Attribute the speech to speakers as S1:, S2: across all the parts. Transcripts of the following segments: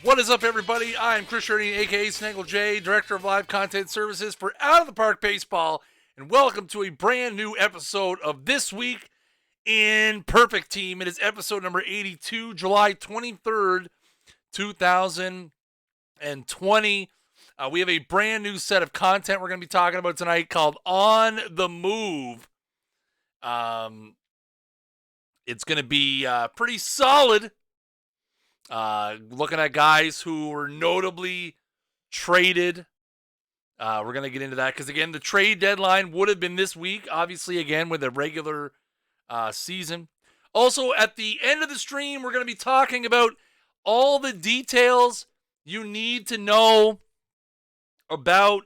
S1: What is up, everybody? I'm Chris Shirley, a.k.a. Snaggle J, Director of Live Content Services for Out of the Park Baseball, and welcome to a brand new episode of This Week in Perfect Team. It is episode number 82, July 23rd, 2020. We have a brand new set of content we're going to be talking about tonight called On the Move. It's going to be pretty solid. Looking at guys who were notably traded. We're going to get into that because, again, the trade deadline would have been this week, obviously, again, with a regular season. Also, at the end of the stream, we're going to be talking about all the details you need to know about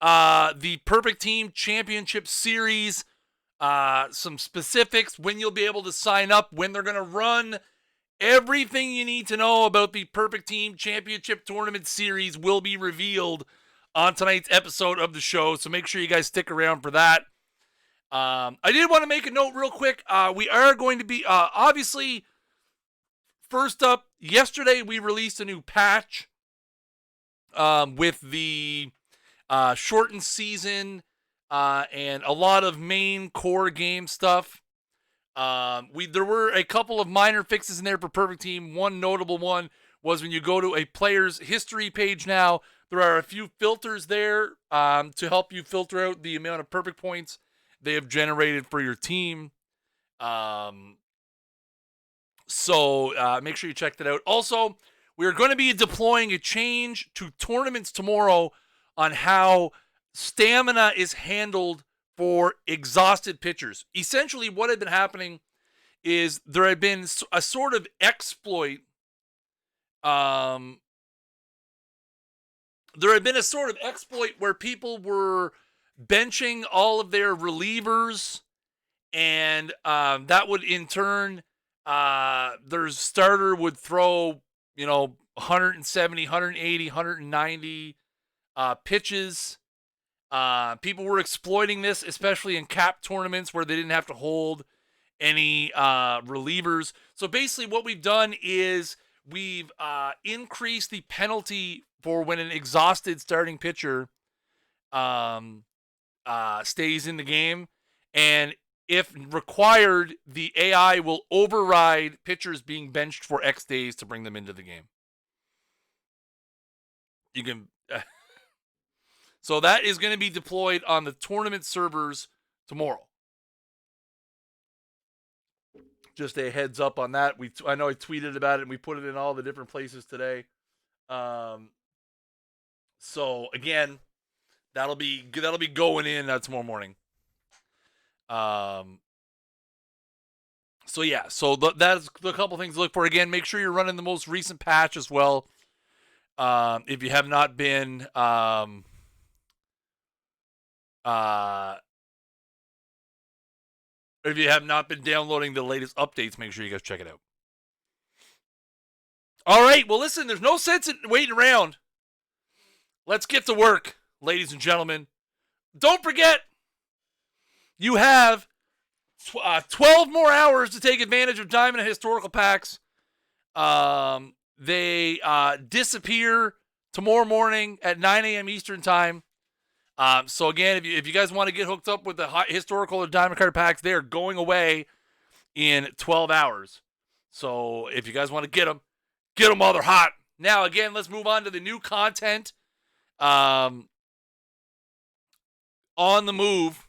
S1: the Perfect Team Championship Series. Some specifics, when you'll be able to sign up, when they're going to run. Everything you need to know about the Perfect Team Championship Tournament Series will be revealed on tonight's episode of the show, so make sure you guys stick around for that. I did want to make a note real quick. We are going to be, obviously, first up, yesterday we released a new patch with the shortened season and a lot of main core game stuff. There were a couple of minor fixes in there for Perfect Team. One notable one was when you go to a player's history page now, there are a few filters there to help you filter out the amount of perfect points they have generated for your team. So make sure you check that out. Also, we are going to be deploying a change to tournaments tomorrow on how stamina is handled for exhausted pitchers. Essentially, what had been happening is there had been a sort of exploit. There had been a sort of exploit where people were benching all of their relievers, and that would in turn, their starter would throw, 170, 180, 190 pitches. People were exploiting this, especially in cap tournaments where they didn't have to hold any relievers. So basically what we've done is we've increased the penalty for when an exhausted starting pitcher stays in the game. And if required, the AI will override pitchers being benched for X days to bring them into the game. You can... So that is going to be deployed on the tournament servers tomorrow. Just a heads up on that. I know I tweeted about it and we put it in all the different places today. So again, that'll be going in tomorrow morning. So yeah, so that's the couple things to look for. Again, make sure you're running the most recent patch as well. If you have not been if you have not been downloading the latest updates, make sure you guys check it out. All right, well, listen, there's no sense in waiting around. Let's get to work, ladies and gentlemen. Don't forget, you have 12 more hours to take advantage of Diamond and Historical Packs. They disappear tomorrow morning at 9 a.m. Eastern Time. So again, if you guys want to get hooked up with the historical or diamond card packs, they are going away in 12 hours. So if you guys want to get them while they're hot. Now, again, let's move on to the new content. On the move.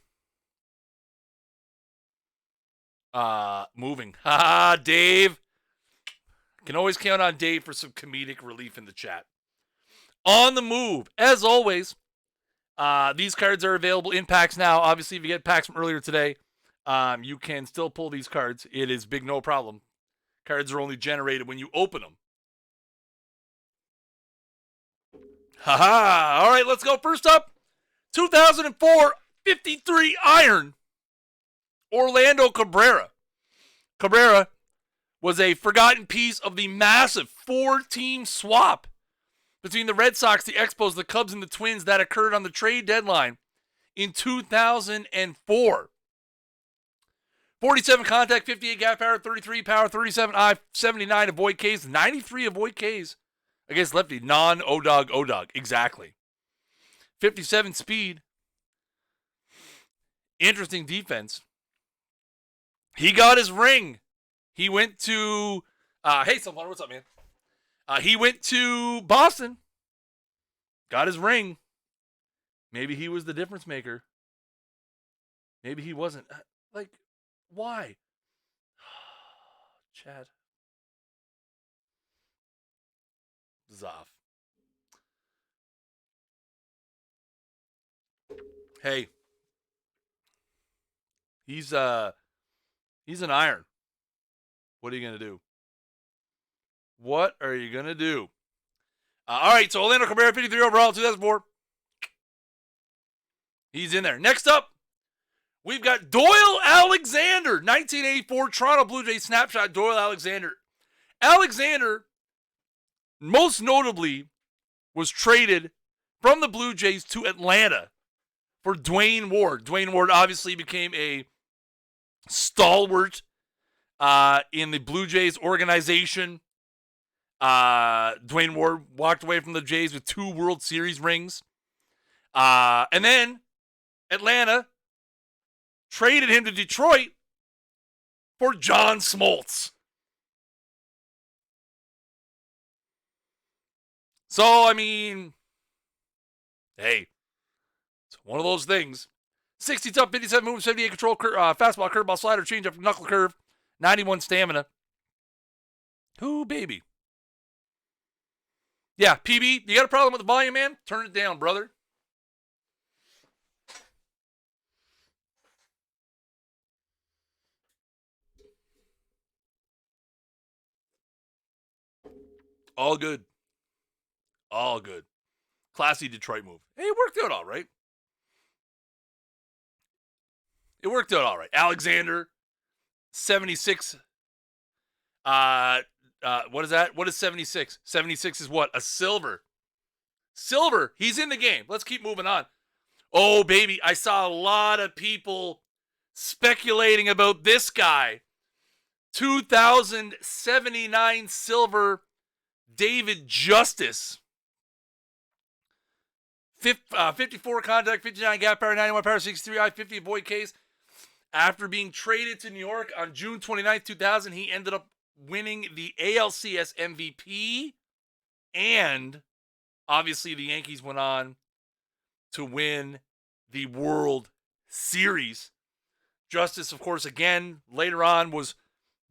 S1: Moving. Dave. Can always count on Dave for some comedic relief in the chat. On the move. As always, these cards are available in packs now. Obviously, if you get packs from earlier today, you can still pull these cards. It is big no problem. Cards are only generated when you open them. Haha. All right, let's go. First up, 2004 53 Iron, Orlando Cabrera. Cabrera was a forgotten piece of the massive 4-team swap between the Red Sox, the Expos, the Cubs, and the Twins that occurred on the trade deadline in 2004. 47 contact, 58 gap power, 33 power, 37 I, 79 avoid Ks, 93 avoid Ks Against lefty, non-O-Dog. Exactly. 57 speed. Interesting defense. He got his ring. He went to, hey, Sunflower, what's up, man? He went to Boston. Got his ring. Maybe he was the difference maker. Maybe he wasn't. Like, why? Chad. Zoff. Hey. He's an iron. What are you going to do? What are you going to do? All right, so Orlando Cabrera, 53 overall, 2004. He's in there. Next up, we've got Doyle Alexander, 1984 Toronto Blue Jays snapshot. Doyle Alexander. Alexander, most notably, was traded from the Blue Jays to Atlanta for Dwayne Ward. Dwayne Ward obviously became a stalwart in the Blue Jays organization. Dwayne Ward walked away from the Jays with 2 World Series rings. And then Atlanta traded him to Detroit for John Smoltz. So, I mean, hey, it's one of those things. 60 tough, 57 movement, 78 control, fastball, curveball, slider, changeup, knuckle curve, 91 stamina. Ooh, baby. Yeah, PB, you got a problem with the volume, man? Turn it down, brother. All good. All good. Classy Detroit move. Hey, it worked out all right. Alexander, 76. What is that? What is 76? 76 is what? A silver. Silver. He's in the game. Let's keep moving on. Oh, baby. I saw a lot of people speculating about this guy. 2079 silver David Justice. 54 contact, 59 gap power, 91 power, 63 I, 50 avoid case. After being traded to New York on June 29th, 2000, he ended up winning the ALCS MVP. And obviously the Yankees went on to win the World Series. Justice, of course, again, later on was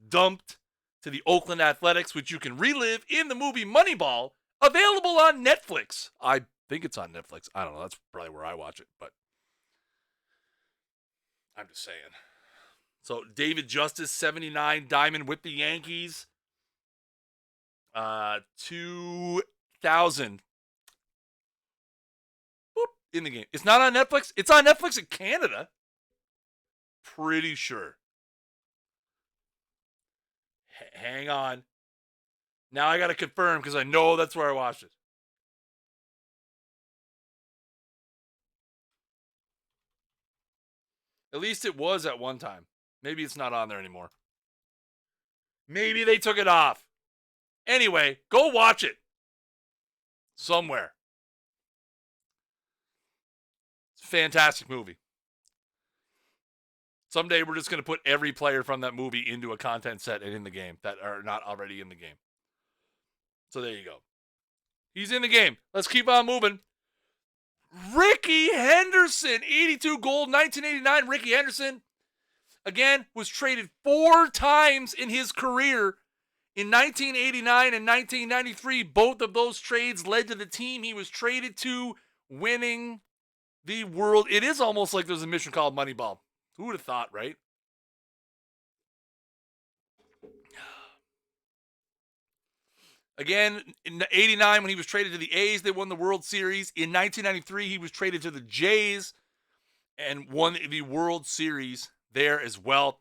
S1: dumped to the Oakland Athletics, which you can relive in the movie Moneyball, available on Netflix. I think it's on Netflix. I don't know. That's probably where I watch it, but I'm just saying. So David Justice, 79 diamond with the Yankees. 2000. Boop, in the game. It's not on Netflix. It's on Netflix in Canada. Pretty sure. Hang on. Now I got to confirm because I know that's where I watched it. At least it was at one time. Maybe it's not on there anymore. Maybe they took it off. Anyway, go watch it. Somewhere. It's a fantastic movie. Someday we're just going to put every player from that movie into a content set and in the game that are not already in the game. So there you go. He's in the game. Let's keep on moving. Ricky Henderson, 82 gold, 1989. Ricky Henderson, again, was traded 4 times in his career. In 1989 and 1993, both of those trades led to the team he was traded to winning the world. It is almost like there's a mission called Moneyball. Who would have thought, right? Again, in 89, when he was traded to the A's, they won the World Series. In 1993, he was traded to the Jays and won the World Series there as well.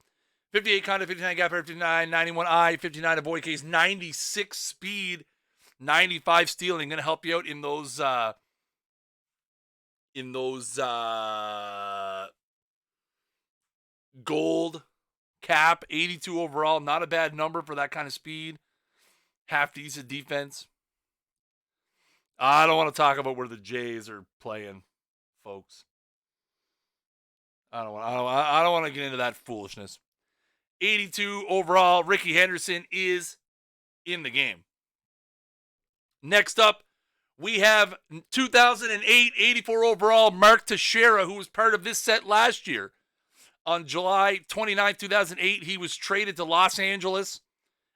S1: 58 contact, 59 gap, 59, 91 I, 59 avoid case, 96 speed, 95 stealing. Going to help you out in those gold cap, 82 overall. Not a bad number for that kind of speed. Half decent defense. I don't want to talk about where the Jays are playing, folks. I don't want to get into that foolishness. 82 overall, Ricky Henderson is in the game. Next up, we have 2008 84 overall Mark Teixeira, who was part of this set last year. On July 29, 2008, he was traded to Los Angeles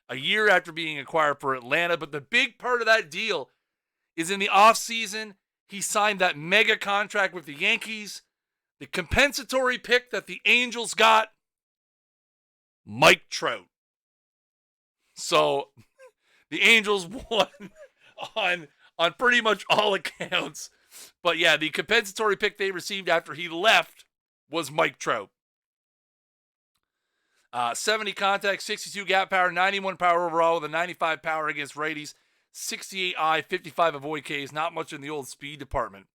S1: a year after being acquired for Atlanta. But the big part of that deal is in the offseason, he signed that mega contract with the Yankees. The compensatory pick that the Angels got, Mike Trout. So the Angels won on pretty much all accounts. But yeah, the compensatory pick they received after he left was Mike Trout. 70 contact, 62 gap power, 91 power overall with a 95 power against righties, 68 I, 55 avoid Ks. Not much in the old speed department.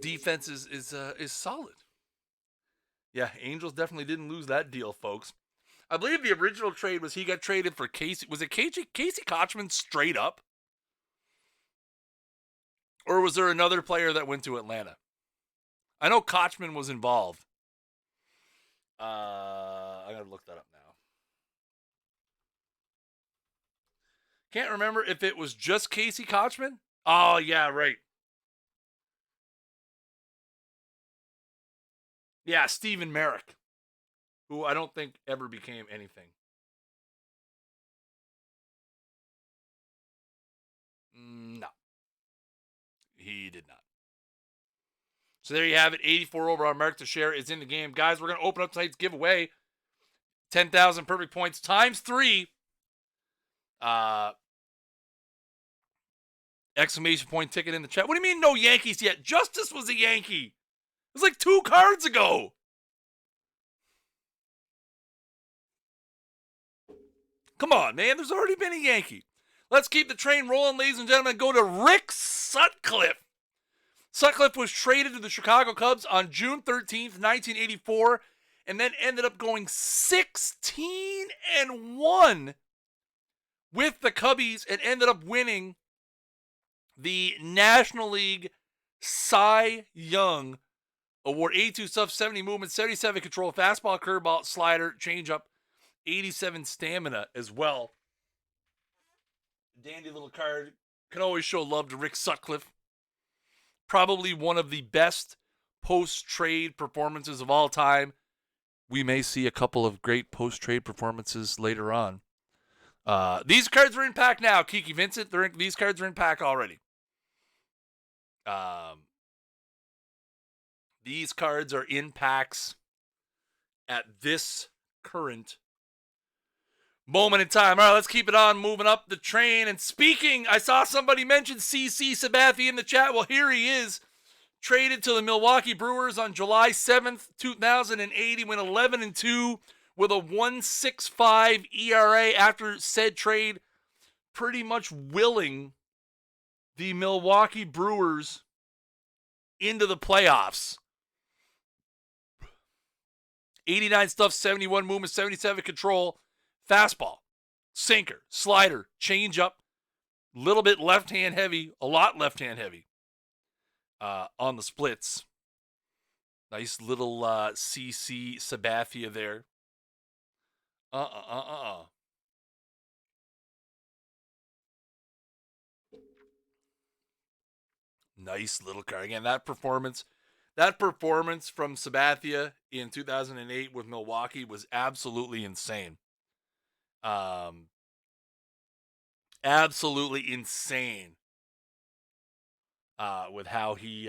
S1: Defense is solid. Yeah, Angels definitely didn't lose that deal, folks. I believe the original trade was he got traded for Casey. Was it Casey Kochman straight up? Or was there another player that went to Atlanta? I know Kochman was involved. I gotta look that up now. Can't remember if it was just Casey Kochman. Oh, yeah, right. Yeah, Stephen Merrick, who I don't think ever became anything. No, he did not. So there you have it. 84 overall. Mark Teixeira is in the game. Guys, we're going to open up tonight's giveaway. 10,000 perfect points times 3. Exclamation point ticket in the chat. What do you mean no Yankees yet? Justice was a Yankee. It was like 2 cards ago. Come on, man. There's already been a Yankee. Let's keep the train rolling, ladies and gentlemen. Go to Rick Sutcliffe. Sutcliffe was traded to the Chicago Cubs on June 13th, 1984, and then ended up going 16-1 with the Cubbies and ended up winning the National League Cy Young Award. 82 stuff, 70 movement, 77 control, fastball, curveball, slider, changeup, 87 stamina as well. Dandy little card. Can always show love to Rick Sutcliffe. Probably one of the best post-trade performances of all time. We may see a couple of great post-trade performances later on. These cards are in pack now. Kiki Vincent, these cards are in pack already. These cards are in packs at this current moment in time. All right, let's keep it on, moving up the train. And speaking, I saw somebody mention CC Sabathia in the chat. Well, here he is. Traded to the Milwaukee Brewers on July 7th, 2008. He went 11-2 with a 1.65 ERA after said trade, pretty much willing the Milwaukee Brewers into the playoffs. 89 stuff, 71 movement, 77 control, fastball, sinker, slider, changeup, little bit left-hand heavy, a lot left-hand heavy on the splits. Nice little CC Sabathia there. Nice little card. Again, that performance from Sabathia in 2008 with Milwaukee was absolutely insane. Absolutely insane with how he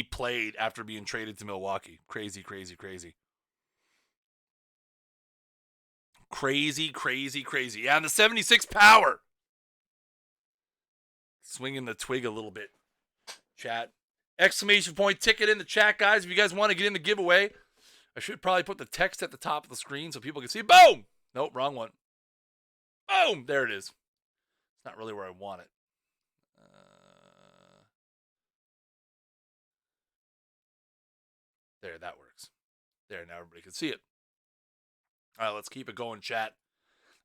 S1: played after being traded to Milwaukee. Crazy. Yeah, and the 76 power. Swinging the twig a little bit. Chat. Exclamation point ticket in the chat, guys. If you guys want to get in the giveaway, I should probably put the text at the top of the screen so people can see. Boom! Nope, wrong one. Boom! There it is. It's not really where I want it. There, that works. There, now everybody can see it. All right, let's keep it going, chat,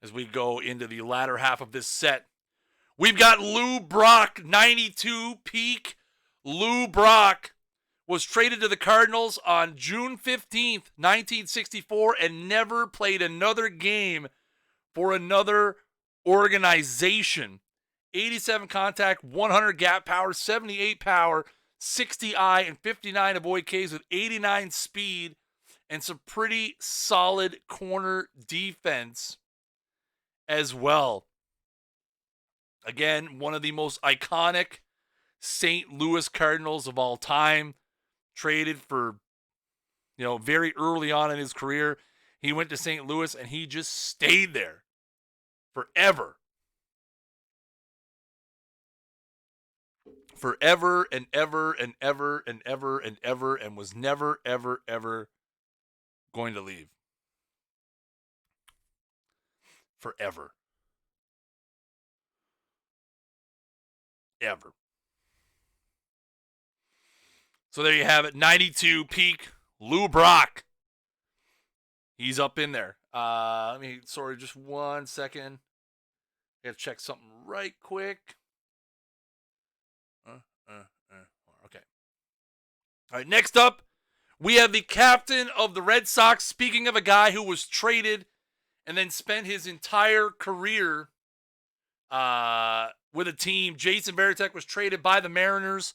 S1: as we go into the latter half of this set. We've got Lou Brock, 92 peak. Lou Brock was traded to the Cardinals on June 15th, 1964, and never played another game for another organization. 87 contact, 100 gap power, 78 power, 60 I, and 59 avoid Ks with 89 speed and some pretty solid corner defense as well. Again, one of the most iconic St. Louis Cardinals of all time. Traded for, very early on in his career. He went to St. Louis and he just stayed there forever. Forever and ever and ever and ever and ever, and was never, ever, ever going to leave. Forever. Ever. So there you have it. 92 peak Lou Brock. He's up in there. Just 1 second. I gotta check something right quick. Okay. All right, next up, we have the captain of the Red Sox. Speaking of a guy who was traded and then spent his entire career with a team, Jason Varitek was traded by the Mariners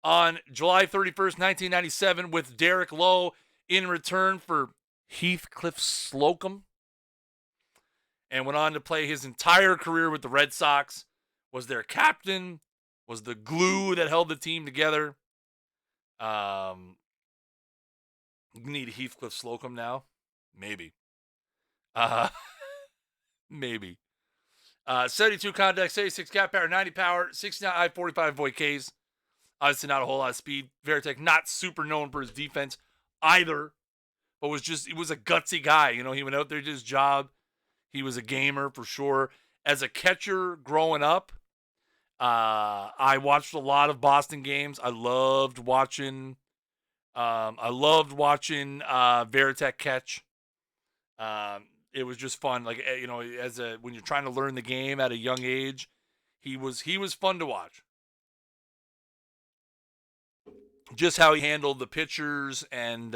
S1: on July 31st, 1997 with Derek Lowe in return for Heathcliff Slocum, and went on to play his entire career with the Red Sox, was their captain, was the glue that held the team together. Need Heathcliff Slocum now? Maybe. Maybe. 72 contact, 76 gap power, 90 power, 69 I, 45 void Ks. Obviously not a whole lot of speed. Varitek not super known for his defense either, but he was a gutsy guy. He went out there, did his job. He was a gamer for sure. As a catcher growing up, I watched a lot of Boston games. I loved watching Varitek catch. It was just fun. Like, when you're trying to learn the game at a young age, he was fun to watch. Just how he handled the pitchers and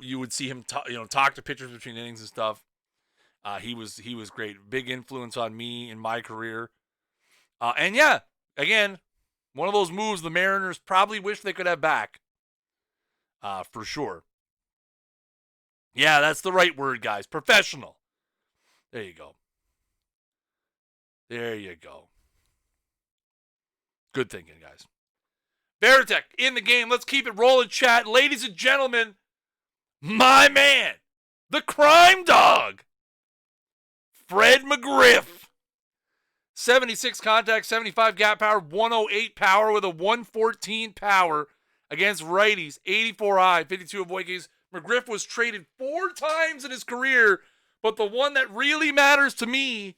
S1: you would see him talk to pitchers between innings and stuff. He was great. Big influence on me in my career. And yeah, again, one of those moves the Mariners probably wish they could have back. For sure. Yeah, that's the right word, guys. Professional. There you go. There you go. Good thinking, guys. Varitek in the game. Let's keep it rolling, chat. Ladies and gentlemen, my man, the crime dog, Fred McGriff. 76 contact, 75 gap power, 108 power with a 114 power against righties, 84 I, 52 avoid Ks. McGriff was traded 4 times in his career, but the one that really matters to me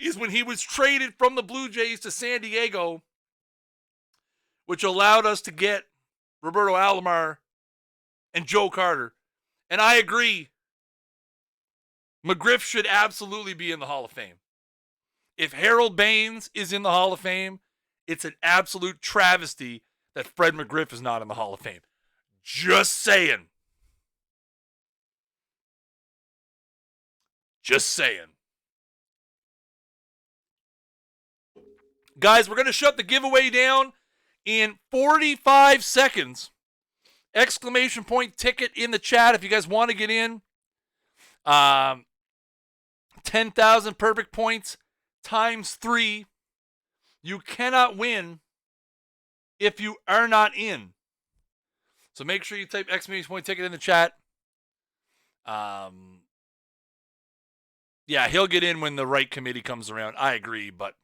S1: is when he was traded from the Blue Jays to San Diego, which allowed us to get Roberto Alomar and Joe Carter. And I agree, McGriff should absolutely be in the Hall of Fame. If Harold Baines is in the Hall of Fame, it's an absolute travesty that Fred McGriff is not in the Hall of Fame. Just saying. Just saying. Guys, we're going to shut the giveaway down in 45 seconds. Exclamation point ticket in the chat if you guys want to get in. 10,000 perfect points times 3. You cannot win if you are not in. So make sure you type exclamation point ticket in the chat. Yeah, he'll get in when the right committee comes around. I agree, but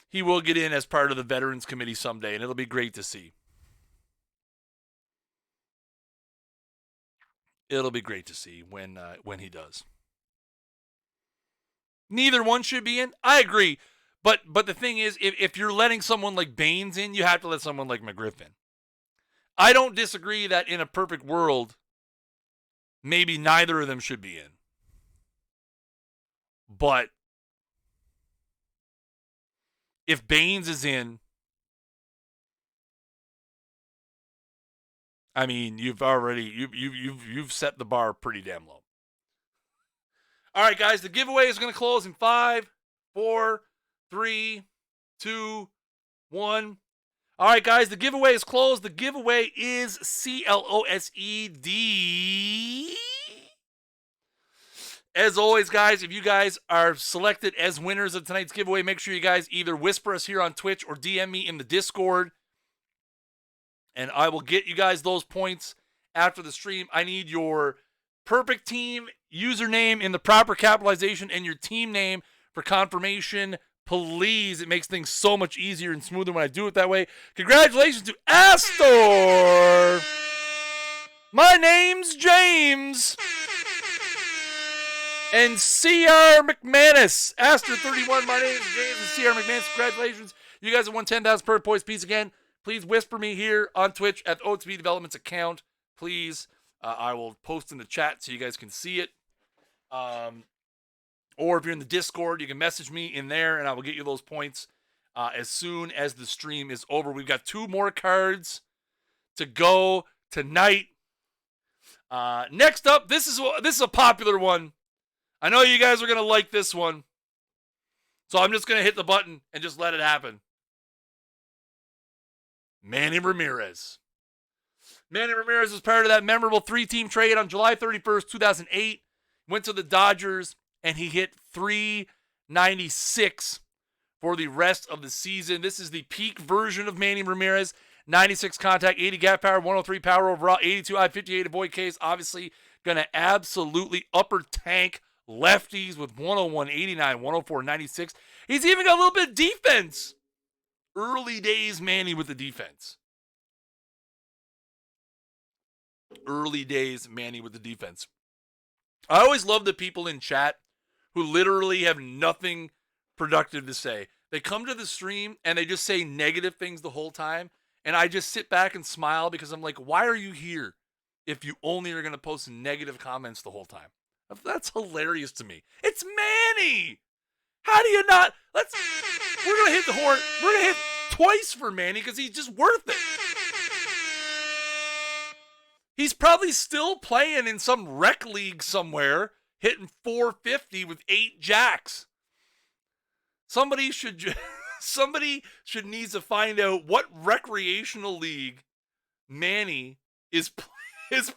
S1: he will get in as part of the Veterans Committee someday, and it'll be great to see. It'll be great to see when he does. Neither one should be in. I agree. But the thing is, if you're letting someone like Baines in, you have to let someone like McGriff in. I don't disagree that in a perfect world, maybe neither of them should be in. But if Baines is in, I mean, you've set the bar pretty damn low. All right, guys, the giveaway is going to close in 5, 4, 3, 2, 1. All right, guys, the giveaway is closed. The giveaway is CLOSED. As always, guys, if you guys are selected as winners of tonight's giveaway, make sure you guys either whisper us here on Twitch or DM me in the Discord, and I will get you guys those points after the stream. I need your perfect team username in the proper capitalization and your team name for confirmation, please. It makes things so much easier and smoother when I do it that way. Congratulations to Astor. My name's James. And C.R. McManus. Astor 31, my name is James and C.R. McManus. Congratulations. You guys have won 10,000 per points piece again. Please whisper me here on Twitch at the OOTP Developments account. Please. I will post in the chat so you guys can see it. Or if you're in the Discord, you can message me in there and I will get you those points as soon as the stream is over. We've got 2 more cards to go tonight. Next up, this is a popular one. I know you guys are going to like this one. So I'm just going to hit the button and just let it happen. Manny Ramirez. Manny Ramirez was part of that memorable 3-team trade on July 31st, 2008. Went to the Dodgers, and he hit .396 for the rest of the season. This is the peak version of Manny Ramirez. 96 contact, 80 gap power, 103 power overall, 82 I, 58 avoid Ks. Obviously, going to absolutely upper tank lefties with 101, 89, 104, 96. He's even got a little bit of defense. Early days Manny with the defense. Early days Manny with the defense. I always love the people in chat who literally have nothing productive to say. They come to the stream and they just say negative things the whole time. And I just sit back and smile because I'm like, why are you here if you only are going to post negative comments the whole time? That's hilarious to me. It's Manny. How do you not? We're going to hit the horn. We're going to hit twice for Manny because he's just worth it. He's probably still playing in some rec league somewhere, hitting 450 with 8 jacks. Somebody should need to find out what recreational league Manny is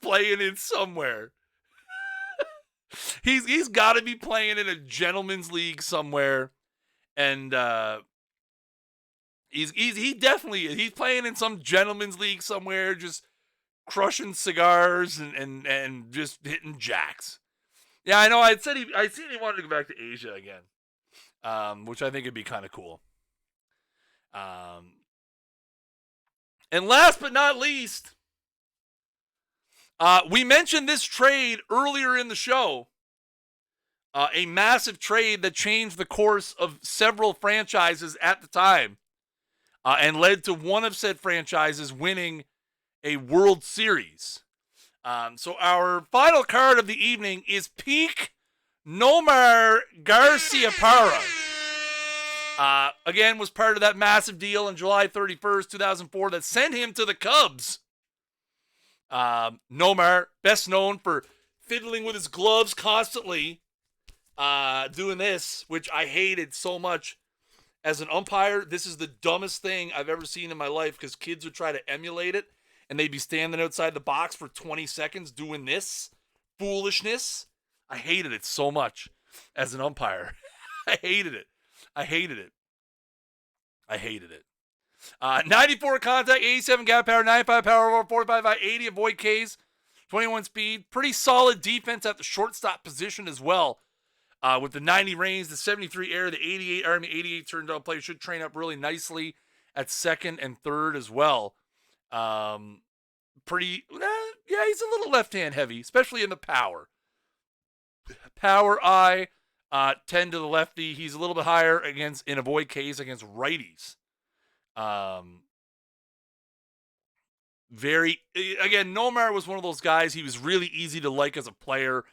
S1: playing in somewhere. He's got to be playing in a gentleman's league somewhere, and he's playing in some gentleman's league somewhere, just crushing cigars and just hitting jacks. Yeah, I know. I seen he wanted to go back to Asia again, which I think would be kind of cool. And last but not least, we mentioned this trade earlier in the show. A massive trade that changed the course of several franchises at the time, and led to one of said franchises winning a World Series. So our final card of the evening is Peak Nomar Garciaparra. Again, was part of that massive deal on July 31st, 2004 that sent him to the Cubs. Nomar, best known for fiddling with his gloves constantly, doing this, which I hated so much. As an umpire, this is the dumbest thing I've ever seen in my life because kids would try to emulate it and they'd be standing outside the box for 20 seconds doing this foolishness. I hated it so much as an umpire. I hated it. 94 contact, 87 gap power, 95 power over, 45 by 80 avoid Ks, 21 speed. Pretty solid defense at the shortstop position as well. With the 90 range, the 73 air, the 88 Army, 88 turned out player should train up really nicely at second and third as well. Yeah, he's a little left-hand heavy, especially in the power. Power eye, 10 to the lefty. He's a little bit higher in avoid Ks against righties. Again, Nomar was one of those guys. He was really easy to like as a player,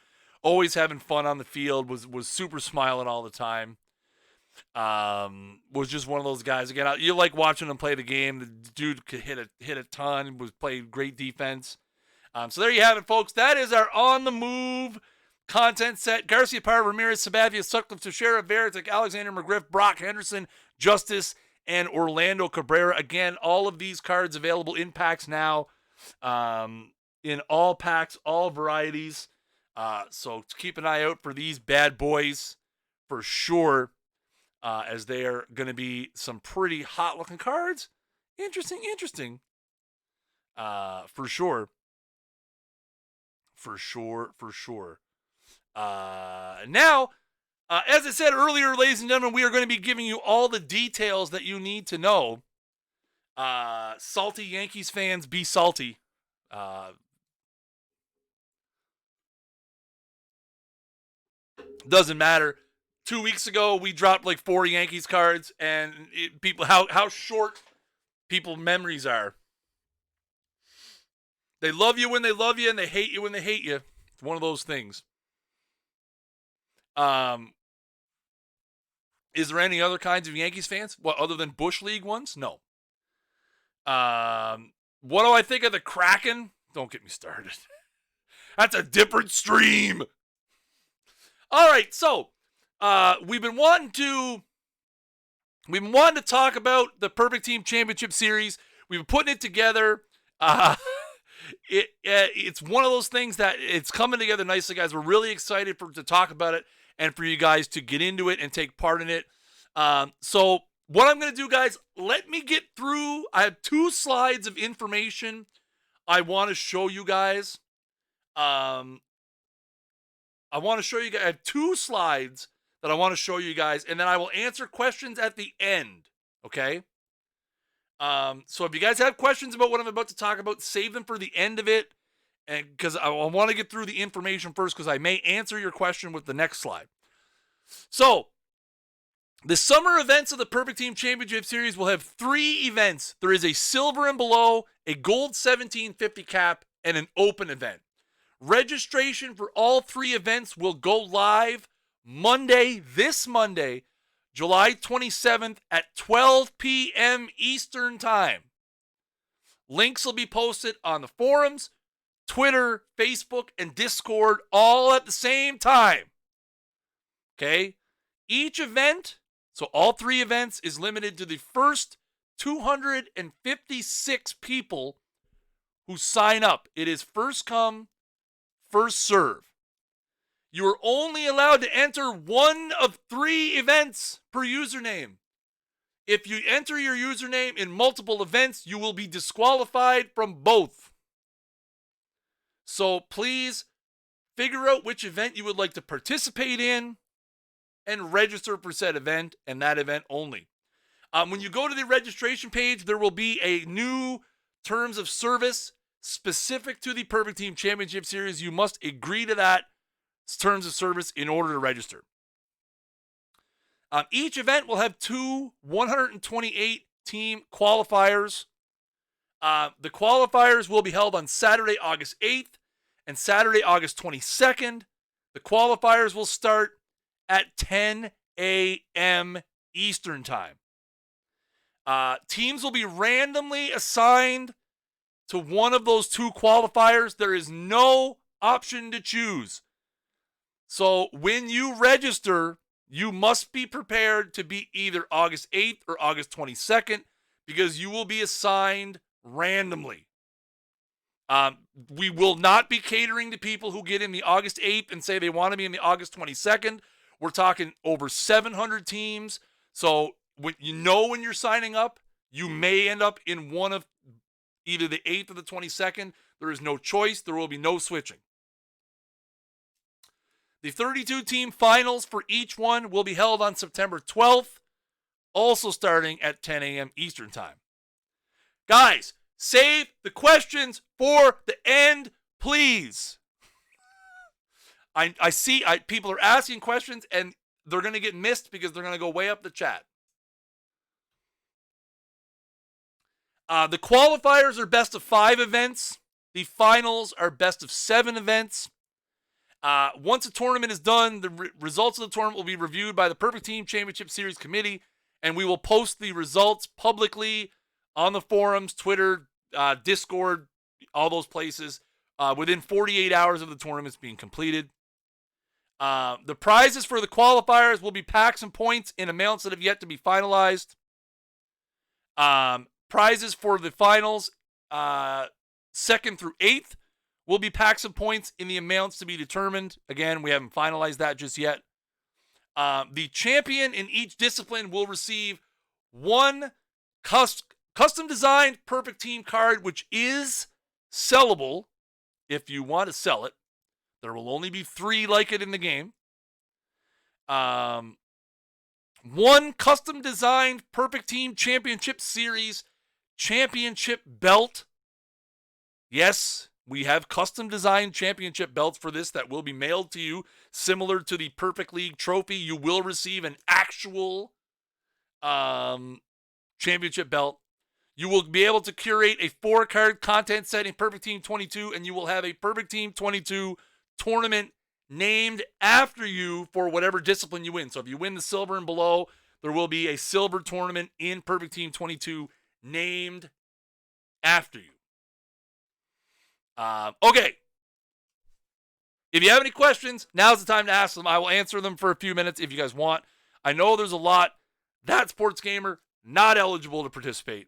S1: always having fun on the field, was super smiling all the time. Was just one of those guys. Again, you like watching him play the game. The dude could hit a ton, was playing great defense. So there you have it, folks. That is our on the move content set. Garcia, Parra, Ramirez, Sabathia, Sutcliffe, Teixeira, Veritek, Alexander McGriff, Brock Henderson, Justice, and Orlando Cabrera. Again, all of these cards available in packs now, in all packs, all varieties. So keep an eye out for these bad boys for sure, as they are going to be some pretty hot-looking cards. Interesting. For sure. Now, as I said earlier, ladies and gentlemen, we are going to be giving you all the details that you need to know. Salty Yankees fans, be salty. Doesn't matter. 2 weeks ago, we dropped like 4 Yankees cards, and people, how short people's memories are. They love you when they love you, and they hate you when they hate you. It's one of those things. Is there any other kinds of Yankees fans? What, other than Bush League ones? No. What do I think of the Kraken? Don't get me started. That's a different stream. All right, so we've been wanting to talk about the Perfect Team Championship Series. We've been putting it together. It's one of those things that it's coming together nicely, guys. We're really excited to talk about it and for you guys to get into it and take part in it. So what I'm going to do, guys, let me get through. I have 2 slides of information I want to show you guys. I have 2 slides that I want to show you guys, and then I will answer questions at the end, okay? So if you guys have questions about what I'm about to talk about, save them for the end of it, and because I want to get through the information first, because I may answer your question with the next slide. So, the summer events of the Perfect Team Championship Series will have 3 events. There is a silver and below, a gold 1750 cap, and an open event. Registration for all 3 events will go live this Monday, July 27th at 12 p.m. Eastern Time. Links will be posted on the forums, Twitter, Facebook, and Discord all at the same time. Okay? Each event, so all 3 events, is limited to the first 256 people who sign up. It is first come, first serve. You are only allowed to enter one of 3 events per username. If you enter your username in multiple events, you will be disqualified from both. So please figure out which event you would like to participate in and register for said event and that event only. When you go to the registration page, there will be a new terms of service specific to the Perfect Team Championship Series. You must agree to that terms of service in order to register. Each event will have 2 128 team qualifiers. The qualifiers will be held on Saturday, August 8th and Saturday, August 22nd. The qualifiers will start at 10 a.m. Eastern Time. Teams will be randomly assigned to one of those 2 qualifiers. There is no option to choose. So when you register, you must be prepared to be either August 8th or August 22nd because you will be assigned randomly. We will not be catering to people who get in the August 8th and say they want to be in the August 22nd. We're talking over 700 teams. So when you're signing up, you may end up in one of either the 8th or the 22nd. There is no choice. There will be no switching. The 32-team finals for each one will be held on September 12th, also starting at 10 a.m. Eastern Time. Guys, save the questions for the end, please. I see people are asking questions, and they're going to get missed because they're going to go way up the chat. The qualifiers are best of 5 events. The finals are best of 7 events. Once a tournament is done, the results of the tournament will be reviewed by the Perfect Team Championship Series Committee, and we will post the results publicly on the forums, Twitter, Discord, all those places, within 48 hours of the tournaments being completed. The prizes for the qualifiers will be packs and points in amounts that have yet to be finalized. Prizes for the finals, 2nd through 8th, will be packs and points in the amounts to be determined. Again, we haven't finalized that just yet. The champion in each discipline will receive one custom designed Perfect Team card, which is sellable if you want to sell it. There will only be 3 like it in the game. One custom designed Perfect Team Championship Series championship belt. Yes, we have custom designed championship belts for this that will be mailed to you, similar to the Perfect League trophy. You will receive an actual championship belt. You will be able to curate a 4-card content set in Perfect Team 22, and you will have a Perfect Team 22 tournament named after you for whatever discipline you win. So if you win the silver and below, there will be a silver tournament in Perfect Team 22 named after you. Okay. If you have any questions, now's the time to ask them. I will answer them for a few minutes if you guys want. I know there's a lot. That sports gamer, not eligible to participate.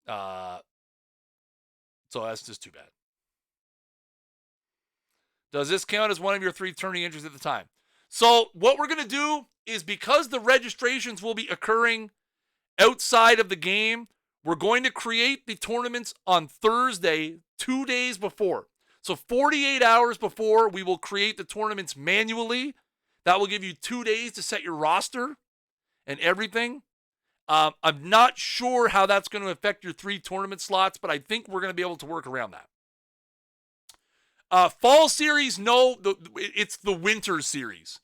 S1: So that's just too bad. Does this count as one of your 3 tourney entries at the time? So what we're going to do is, because the registrations will be occurring outside of the game, we're going to create the tournaments on Thursday, 2 days before. So 48 hours before, we will create the tournaments manually. That will give you 2 days to set your roster and everything. I'm not sure how that's going to affect your 3 tournament slots, but I think we're going to be able to work around that. Fall series, no, it's the winter series.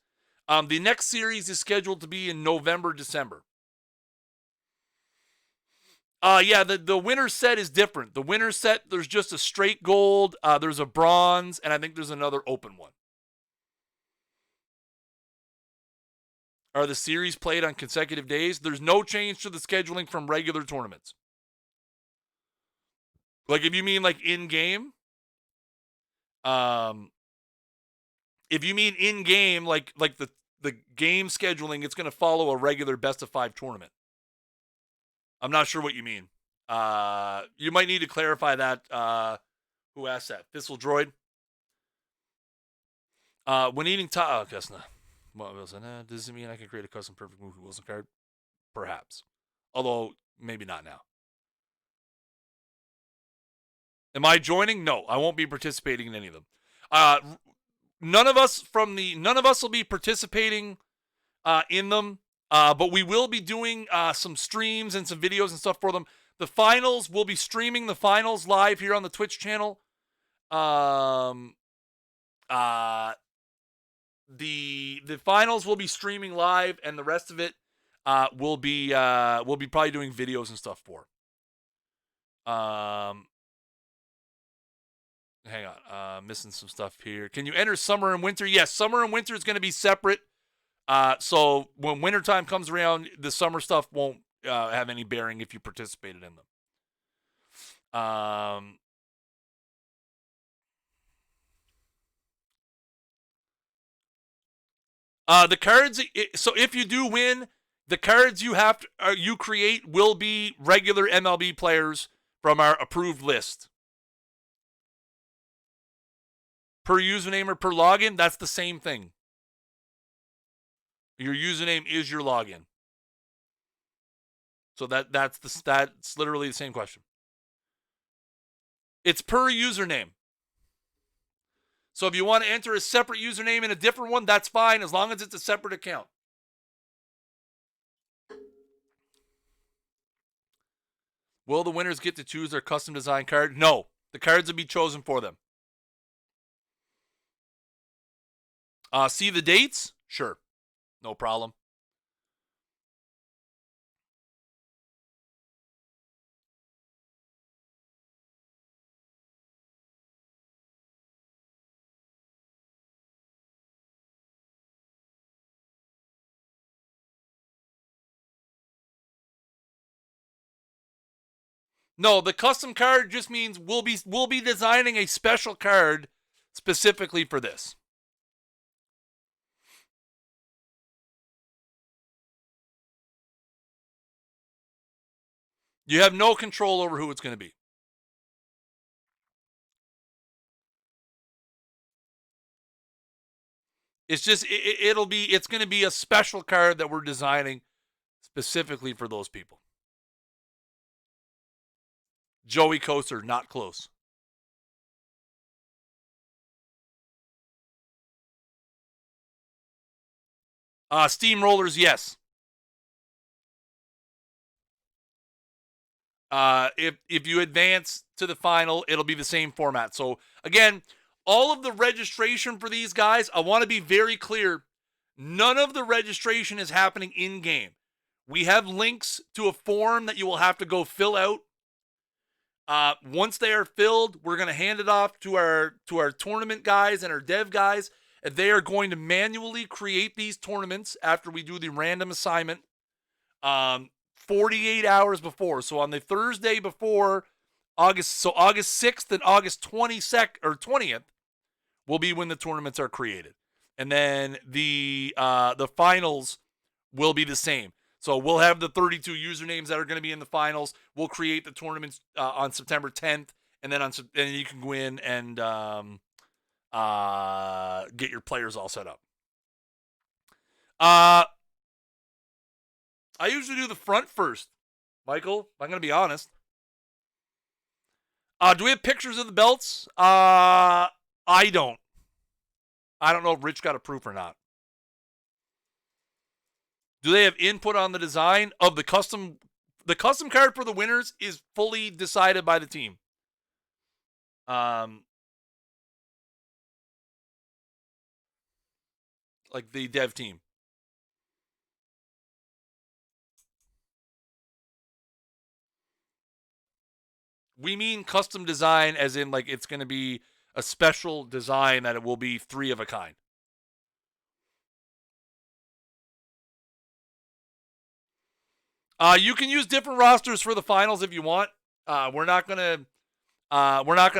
S1: The next series is scheduled to be in November, December. Yeah, the winter set is different. The winter set, there's just a straight gold, there's a bronze, and I think there's another open one. Are the series played on consecutive days? There's no change to the scheduling from regular tournaments. Like, if you mean like in-game, if you mean in-game, like the game scheduling, it's going to follow a regular best-of-5 tournament. I'm not sure what you mean. You might need to clarify that. Who asked that? Thistle Droid? When eating I guess not. Does it mean I can create a custom Perfect Movie Wilson card? Perhaps. Although, maybe not now. Am I joining? No, I won't be participating in any of them. None of us will be participating in them, but we will be doing some streams and some videos and stuff for them. The finals, we'll be streaming the finals live here on the Twitch channel. The finals will be streaming live, and the rest of it we'll be probably doing videos and stuff for. Hang on, missing some stuff here. Can you enter summer and winter? Yes, summer and winter is going to be separate. So when wintertime comes around, the summer stuff won't have any bearing if you participated in them. The cards. So if you do win, the cards you create will be regular MLB players from our approved list. Per username or per login, that's the same thing. Your username is your login. So that's literally the same question. It's per username. So if you want to enter a separate username in a different one, that's fine, as long as it's a separate account. Will the winners get to choose their custom design card? No. The cards will be chosen for them. See the dates? Sure. No problem. No, the custom card just means we'll be designing a special card specifically for this. You have no control over who it's going to be. It's just it's going to be a special card that we're designing specifically for those people. Joey Coaster, not close. Steamrollers, yes. If you advance to the final, it'll be the same format. So again, all of the registration for these guys, I want to be very clear. None of the registration is happening in game. We have links to a form that you will have to go fill out. Once they are filled, we're going to hand it off to our tournament guys and our dev guys, and they are going to manually create these tournaments after we do the random assignment. 48 hours before. So on the Thursday before August 6th and August 22nd or 20th will be when the tournaments are created. And then the finals will be the same. So we'll have the 32 usernames that are going to be in the finals. We'll create the tournaments on September 10th, and then you can go in and get your players all set up. I usually do the front first, Michael. I'm going to be honest. Do we have pictures of the belts? I don't. I don't know if Rich got a proof or not. Do they have input on the design of the custom? The custom card for the winners is fully decided by the team. Like the dev team. We mean custom design as in like it's going to be a special design that it will be 3 of a kind. You can use different rosters for the finals if you want. We're not gonna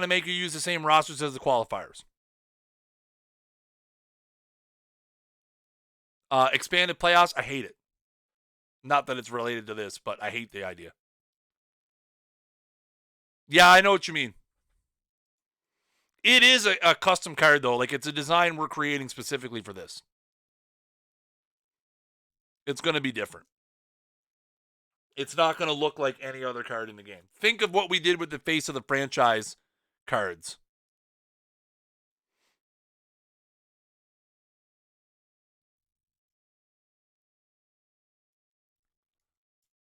S1: make you use the same rosters as the qualifiers. Expanded playoffs, I hate it. Not that it's related to this, but I hate the idea. Yeah, I know what you mean. It is a custom card though. Like it's a design we're creating specifically for this. It's going to be different. It's not going to look like any other card in the game. Think of what we did with the face of the franchise cards.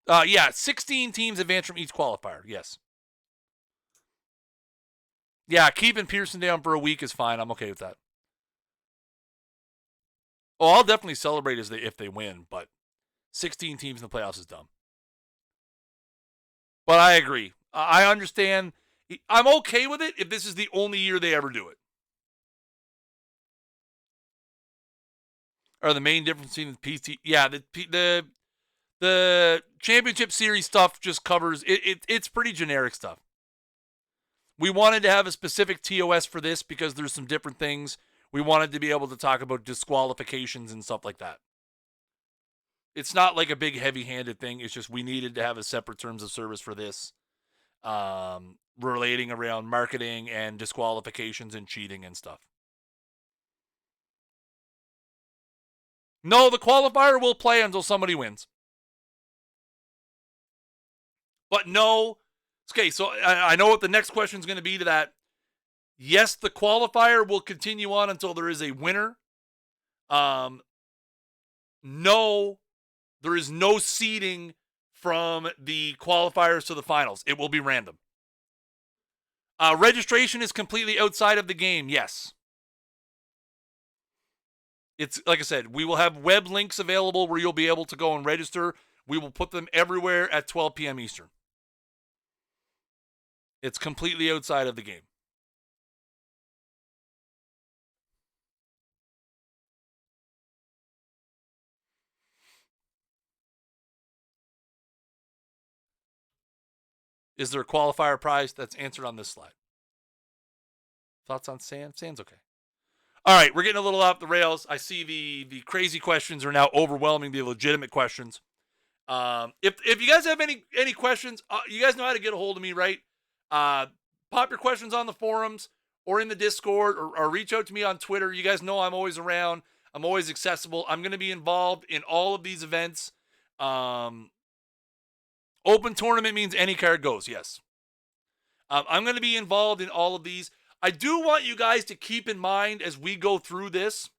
S1: Yeah, 16 teams advance from each qualifier. Yes. Yeah, keeping Pearson down for a week is fine. I'm okay with that. Oh, I'll definitely celebrate if they win, but 16 teams in the playoffs is dumb. But I agree. I understand. I'm okay with it if this is the only year they ever do it. Or the main difference between the PT, yeah, the championship series stuff just covers it. It's pretty generic stuff. We wanted to have a specific TOS for this because there's some different things. We wanted to be able to talk about disqualifications and stuff like that. It's not like a big heavy-handed thing. It's just we needed to have a separate terms of service for this, relating around marketing and disqualifications and cheating and stuff. No, the qualifier will play until somebody wins. But no, okay, so I know what the next question is going to be to that. Yes, the qualifier will continue on until there is a winner. No, there is no seeding from the qualifiers to the finals. It will be random. Registration is completely outside of the game, yes. It's like I said, we will have web links available where you'll be able to go and register. We will put them everywhere at 12 p.m. Eastern. It's completely outside of the game. Is there a qualifier prize? That's answered on this slide. Thoughts on sand? Sand's okay. All right, we're getting a little off the rails. I see the crazy questions are now overwhelming the legitimate questions. If you guys have any questions, you guys know how to get a hold of me, right? Pop your questions on the forums or in the Discord, or reach out to me on Twitter. You guys know I'm always around. I'm always accessible. I'm going to be involved in all of these events. Open tournament means any card goes, yes. I'm going to be involved in all of these. I do want you guys to keep in mind as we go through this,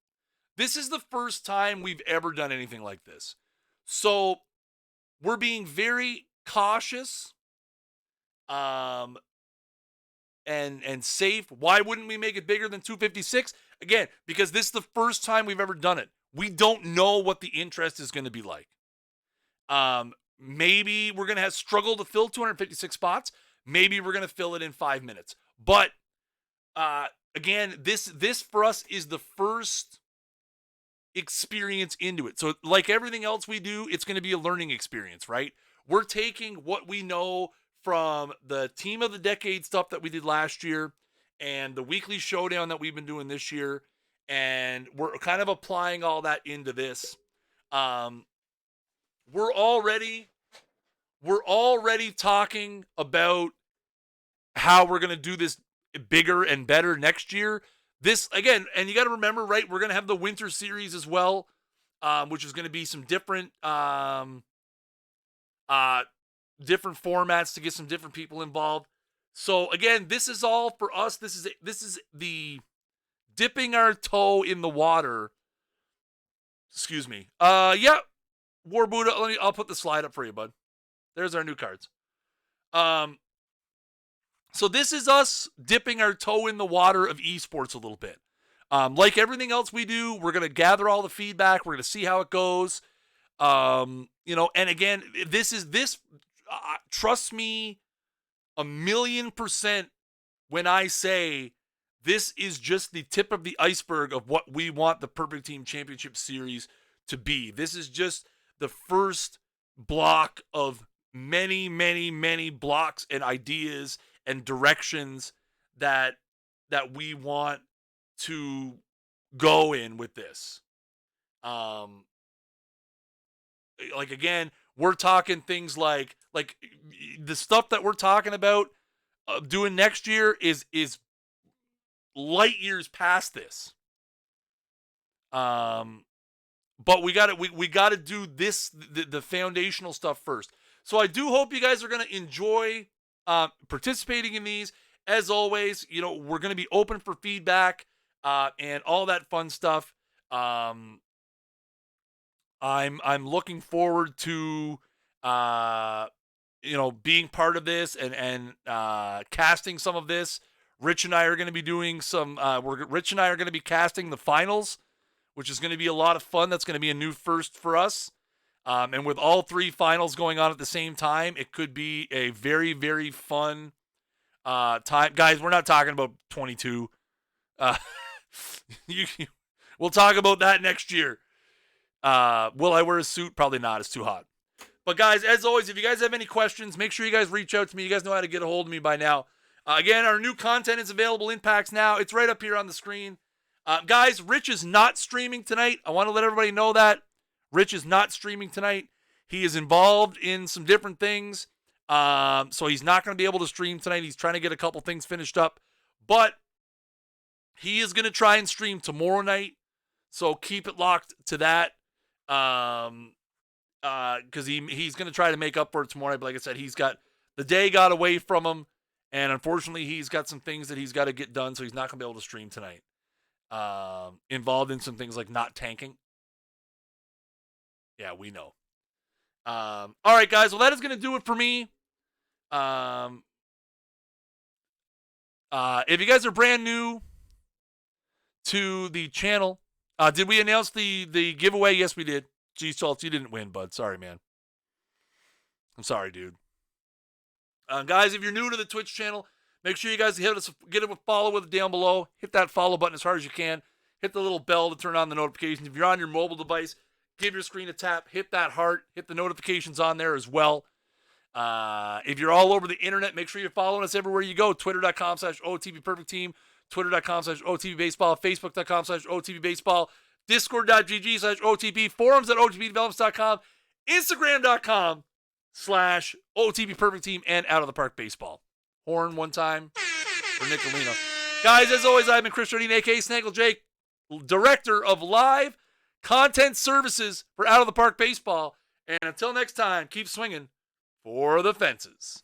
S1: this is the first time we've ever done anything like this. So we're being very cautious and safe. Why wouldn't we make it bigger than 256? Again, because this is the first time we've ever done it. We don't know what the interest is going to be like. Maybe we're going to have struggled to fill 256 spots. Maybe we're going to fill it in 5 minutes. But again, this for us is the first experience into it. So like everything else we do, it's going to be a learning experience, right? We're taking what we know from the Team of the Decade stuff that we did last year and the weekly showdown that we've been doing this year, and we're kind of applying all that into this. We're already talking about how we're going to do this bigger and better next year. This, again, and you got to remember, right, we're going to have the Winter Series as well, which is going to be some different different formats to get some different people involved. So, again, this is all for us. This is the dipping our toe in the water. Excuse me. Yeah, War Buddha, I'll put the slide up for you, bud. There's our new cards. So this is us dipping our toe in the water of esports a little bit. Like everything else we do, we're going to gather all the feedback. We're going to see how it goes. And again, trust me 1,000,000% when I say this is just the tip of the iceberg of what we want the Perfect Team Championship Series to be. This is just the first block of many, many, many blocks and ideas and directions that we want to go in with this. Like again, we're talking things like the stuff that we're talking about doing next year is light years past this. But we got to do this the foundational stuff first. So I do hope you guys are going to enjoy participating in these. As always, we're going to be open for feedback and all that fun stuff. I'm looking forward to being part of this and casting some of this. Rich and I are going to be doing some. Rich and I are going to be casting the finals, which is going to be a lot of fun. That's going to be a new first for us. And with all three finals going on at the same time, it could be a very, very fun time. Guys, we're not talking about 22. We'll talk about that next year. Will I wear a suit? Probably not. It's too hot. But guys, as always, if you guys have any questions, make sure you guys reach out to me. You guys know how to get a hold of me by now. Again, our new content is available in packs now. It's right up here on the screen. Guys, Rich is not streaming tonight. I want to let everybody know that. Rich is not streaming tonight. He is involved in some different things. So he's not going to be able to stream tonight. He's trying to get a couple things finished up. But he is going to try and stream tomorrow night. So keep it locked to that. Because he's going to try to make up for it tomorrow night. But like I said, the day got away from him. And unfortunately, he's got some things that he's got to get done. So he's not going to be able to stream tonight. Involved in some things like not tanking. Yeah, we know. All right, guys. Well, that is going to do it for me. If you guys are brand new to the channel, did we announce the giveaway? Yes, we did. Gee, Salts, you didn't win, bud. Sorry, man. I'm sorry, dude. Guys, if you're new to the Twitch channel, make sure you guys get a follow with it down below. Hit that follow button as hard as you can. Hit the little bell to turn on the notifications. If you're on your mobile device, give your screen a tap. Hit that heart. Hit the notifications on there as well. If you're all over the internet, make sure you're following us everywhere you go. Twitter.com/OTPPerfectTeam, Twitter.com/OTPBaseball, Facebook.com/OTPBaseball, Discord.gg/OTP, forums.OTPdevelops.com, Instagram.com/OTPPerfectTeam, and Out of the Park Baseball. Horn one time for Nicolino. Guys, as always, I've been Chris Jardine, a.k.a. Snaggle Jake, Director of Live Content Services for Out of the Park Baseball. And until next time, keep swinging for the fences.